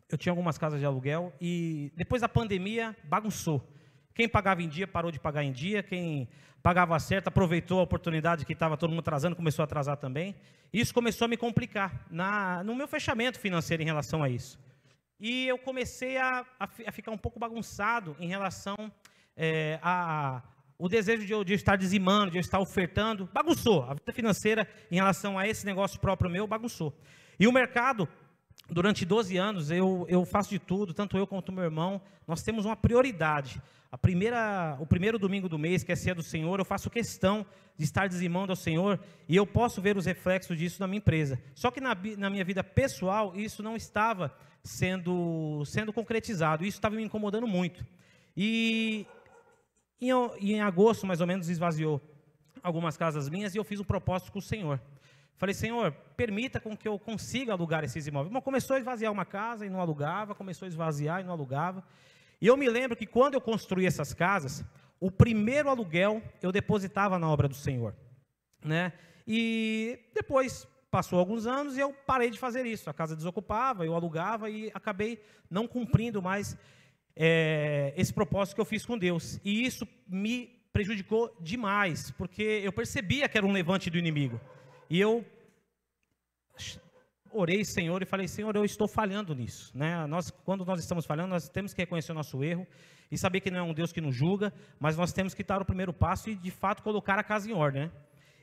eu tinha algumas casas de aluguel e depois da pandemia bagunçou. Quem pagava em dia parou de pagar em dia, quem pagava certo aproveitou a oportunidade que estava todo mundo atrasando, começou a atrasar também. Isso começou a me complicar no meu fechamento financeiro em relação a isso. E eu comecei a ficar um pouco bagunçado em relação o desejo de eu estar dizimando, de eu estar ofertando, bagunçou. A vida financeira em relação a esse negócio próprio meu, bagunçou. E o mercado, durante 12 anos, eu faço de tudo, tanto eu quanto o meu irmão, nós temos uma prioridade. O primeiro domingo do mês, que é ceia do Senhor, eu faço questão de estar dizimando ao Senhor, e eu posso ver os reflexos disso na minha empresa. Só que na minha vida pessoal, isso não estava sendo concretizado, isso estava me incomodando muito. E em agosto, mais ou menos, esvaziou algumas casas minhas, e eu fiz um propósito com o Senhor. Falei, Senhor, permita com que eu consiga alugar esses imóveis. Mas começou a esvaziar uma casa e não alugava, começou a esvaziar e não alugava. E eu me lembro que quando eu construí essas casas, o primeiro aluguel eu depositava na obra do Senhor, né? E depois passou alguns anos e eu parei de fazer isso. A casa desocupava, eu alugava e acabei não cumprindo mais esse propósito que eu fiz com Deus. E isso me prejudicou demais, porque eu percebia que era um levante do inimigo. E eu orei, Senhor, e falei, Senhor, eu estou falhando nisso, né? Quando nós estamos falhando, nós temos que reconhecer o nosso erro e saber que não é um Deus que nos julga, mas nós temos que dar o primeiro passo e, de fato, colocar a casa em ordem, né?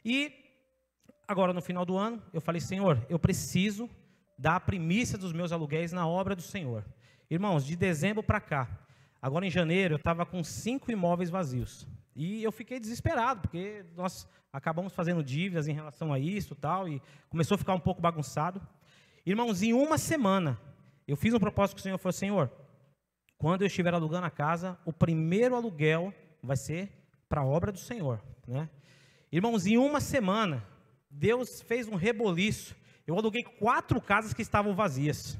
E agora, no final do ano, eu falei, Senhor, eu preciso dar a primícia dos meus aluguéis na obra do Senhor. Irmãos, de dezembro para cá, agora em janeiro, eu estava com 5 imóveis vazios. E eu fiquei desesperado, porque nós acabamos fazendo dívidas em relação a isso e começou a ficar um pouco bagunçado. Irmãos, em uma semana, eu fiz um propósito com o Senhor, falei, Senhor, quando eu estiver alugando a casa, o primeiro aluguel vai ser para a obra do Senhor, né? Irmãos, em uma semana, Deus fez um reboliço. Eu aluguei 4 casas que estavam vazias.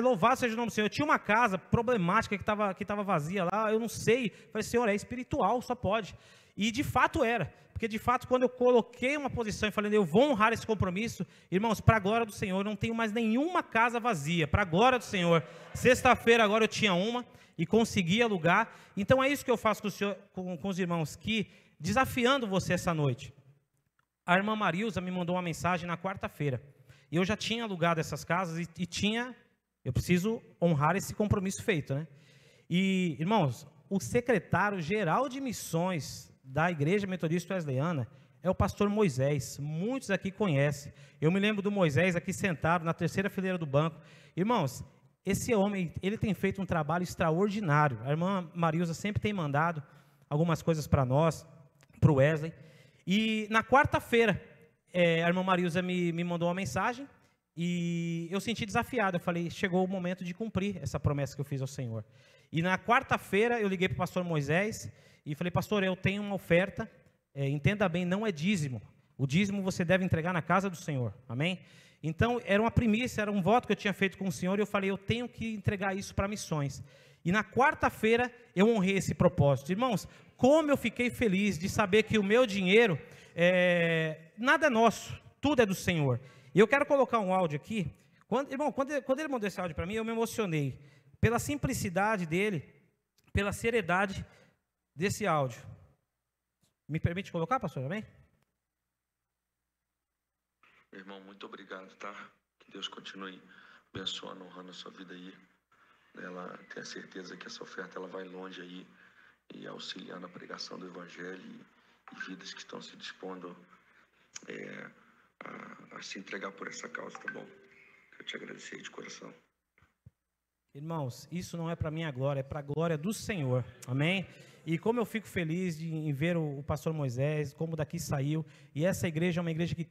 Louvado seja o nome do Senhor. Eu tinha uma casa problemática que estava vazia lá, eu não sei. Falei, Senhor, é espiritual, só pode. E de fato era. Porque de fato, quando eu coloquei uma posição e falei, eu vou honrar esse compromisso, irmãos, para a glória do Senhor, eu não tenho mais nenhuma casa vazia. Para a glória do Senhor. Sexta-feira agora eu tinha uma e consegui alugar. Então é isso que eu faço com o Senhor, com os irmãos, que desafiando você essa noite. A irmã Marilza me mandou uma mensagem na quarta-feira. E eu já tinha alugado essas casas e tinha... Eu preciso honrar esse compromisso feito, né? E, irmãos, o secretário-geral de missões da Igreja Metodista Wesleyana é o pastor Moisés. Muitos aqui conhecem. Eu me lembro do Moisés aqui sentado na terceira fileira do banco. Irmãos, esse homem, ele tem feito um trabalho extraordinário. A irmã Marilza sempre tem mandado algumas coisas para nós, para o Wesley. E na quarta-feira, a irmã Marilza me mandou uma mensagem. E eu senti desafiado, eu falei, chegou o momento de cumprir essa promessa que eu fiz ao Senhor. E na quarta-feira eu liguei para o pastor Moisés e falei, pastor, eu tenho uma oferta, entenda bem, não é dízimo. O dízimo você deve entregar na casa do Senhor, amém? Então era uma primícia, era um voto que eu tinha feito com o Senhor e eu falei, eu tenho que entregar isso para missões. E na quarta-feira eu honrei esse propósito. Irmãos, como eu fiquei feliz de saber que o meu dinheiro, nada é nosso, tudo é do Senhor. E eu quero colocar um áudio aqui. Quando ele mandou esse áudio para mim, eu me emocionei. Pela simplicidade dele, pela seriedade desse áudio. Me permite colocar, pastor, amém? Meu irmão, muito obrigado, tá? Que Deus continue abençoando, honrando a sua vida aí. Ela tem a certeza que essa oferta ela vai longe aí e auxiliando a pregação do Evangelho e vidas que estão se dispondo a se entregar por essa causa, tá bom? Eu te agradecer de coração. Irmãos, isso não é para minha glória, é para a glória do Senhor, amém? E como eu fico feliz em ver o pastor Moisés, como daqui saiu, e essa igreja é uma igreja que